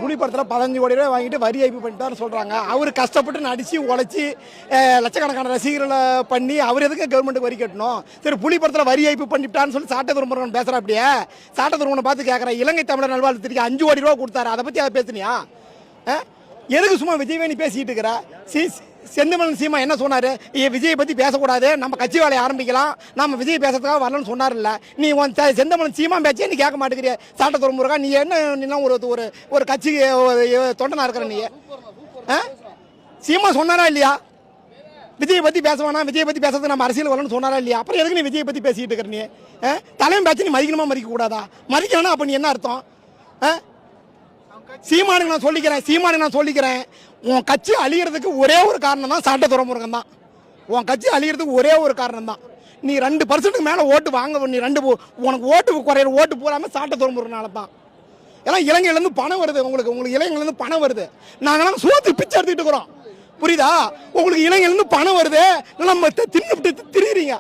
புலி படத்தில் 15 கோடி ரூபாய் வாங்கிட்டு வரி ஏய்ப்பு பண்ணிட்டாருன்னு சொல்கிறாங்க. அவர் கஷ்டப்பட்டு நடித்து உழைச்சி லட்சக்கணக்கான ரசிகர்களை பண்ணி அவர் எதுக்கு கவர்மெண்ட்டுக்கு வரி கட்டணும்? சரி, புலி படத்தில் வரி ஏய்ப்பு பண்ணிட்டான்னு சொல்லி சாட்ட துருமுருகன் பேசுகிற அப்படியே சாட்ட துருமுருகனை பார்த்து கேட்குறேன். இலங்கை தமிழர் நல்வாழ்வுத்துறைக்கு 5 கோடி ரூபா கொடுத்தாரு, அதை பற்றி அதை பேசுனியா? எதுக்கு சும்மா விஜய் பேசிட்டு இருக்கிற? செந்தமிழன் சீமா என்ன சொன்னாரு? விஜயை பற்றி பேசக்கூடாது, நம்ம கட்சி வேலையை ஆரம்பிக்கலாம், நம்ம விஜய் பேசுறதுக்காக வரலன்னு சொன்னார். இல்லை, நீ செந்தமிழன் சீமா பேச்சே நீ கேட்க மாட்டேங்கிறிய. சாட்ட துறைமுருகா, நீ என்ன ஒரு கட்சி தொண்டனா இருக்கிற நீ? சீமா சொன்னாரா இல்லையா விஜயை பற்றி பேச வேணாம், விஜயை பற்றி பேசுறது நம்ம அரசியல் வரலன்னு சொன்னாரா இல்லையா? அப்புறம் எதுக்கு நீ விஜயை பற்றி பேசிட்டு இருக்கிற? நீ தலைமை பேச்சு நீ மதிக்கணுமா மதிக்க கூடாதா? மதிக்கணும்னா அப்ப நீ என்ன அர்த்தம்? சீமானுக்கு நான் சொல்லிக்கிறேன், உன் கட்சி அழியறதுக்கு ஒரே ஒரு காரணம் தான் சாட்ட துறைமுருகன் தான். உன் கட்சி அழியறதுக்கு ஒரே ஒரு காரணம் தான். நீ 2% மேலே ஓட்டு வாங்க, நீ உனக்கு ஓட்டு குறையிற ஓட்டு போகாமல் சாட்ட துறைமுருகனால தான். ஏன்னா இலங்கையிலேருந்து பணம் வருது, உங்களுக்கு இலங்கையிலேருந்து பணம் வருது. நாங்களாம் சோத்து பிச்சை எடுத்துக்கிட்டு இருக்கிறோம், புரியுதா? உங்களுக்கு இளைஞர்லேருந்து பணம் வருது, நம்ம தின்னுட்டு திரியுறீங்க.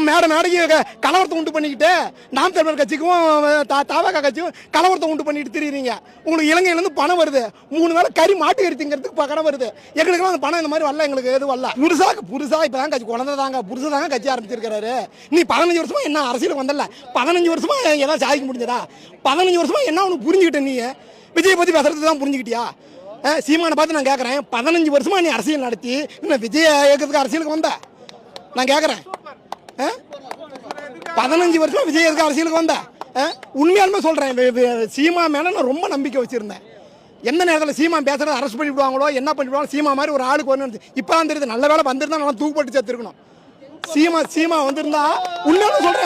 மேட நாடக கலவரத்தை உண்டு பண்ணிக்கிட்டு நாம் தமிழர் கட்சிக்கும் தாவக கட்சிக்கும் கலவரத்தை உண்டு பண்ணிட்டு திரியுறீங்க. உங்களுக்கு இலங்கையிலேருந்து பணம் வருது, 3 வேளை கறி மாட்டு கறிங்கிறதுக்கு பணம் வருது. எங்களுக்குலாம் அந்த பணம் இந்த மாதிரி வரல, எங்களுக்கு எதுவும் வரல. புதுசா இப்போ தான் கட்சி குழந்தைதாங்க, புதுசாக தாங்க கட்சி ஆரம்பிச்சிருக்கிறாரு. நீ 15 வருஷமா என்ன அரசியலுக்கு வந்தல? 15 வருஷமா ஏதாவது சாதிக்க முடிஞ்சதா? 15 வருஷமா என்ன உனக்கு புரிஞ்சுக்கிட்ட? நீ விஜயை பற்றி பேசுறது தான் புரிஞ்சுக்கிட்டியா? சீமானை பார்த்து நான் கேட்குறேன், 15 வருஷமா நீ அரசியல் நடத்தி இன்னும் விஜய இயக்கத்துக்கு அரசியலுக்கு வந்த? நான் கேட்குறேன், 15 வருஷமா விஜய் எதுக்கு அரசியலுக்கு வந்த? உண்மையாலுமே சொல்கிறேன், சீமா மேலே நான் ரொம்ப நம்பிக்கை வச்சுருந்தேன். எந்த நேரத்தில் சீமா பேசுறது அரெஸ்ட் பண்ணிவிடுவாங்களோ, என்ன பண்ணிவிடுவாங்களோ, சீமா மாதிரி ஒரு ஆளுக்கு வரணும். இப்போ தான் தெரியுது, நல்ல வேலை வந்திருந்தா நல்லா தூக்கு போட்டு சேர்த்துருக்கணும். சீமா வந்திருந்தா உண்மையாலும் சொல்கிறேன்.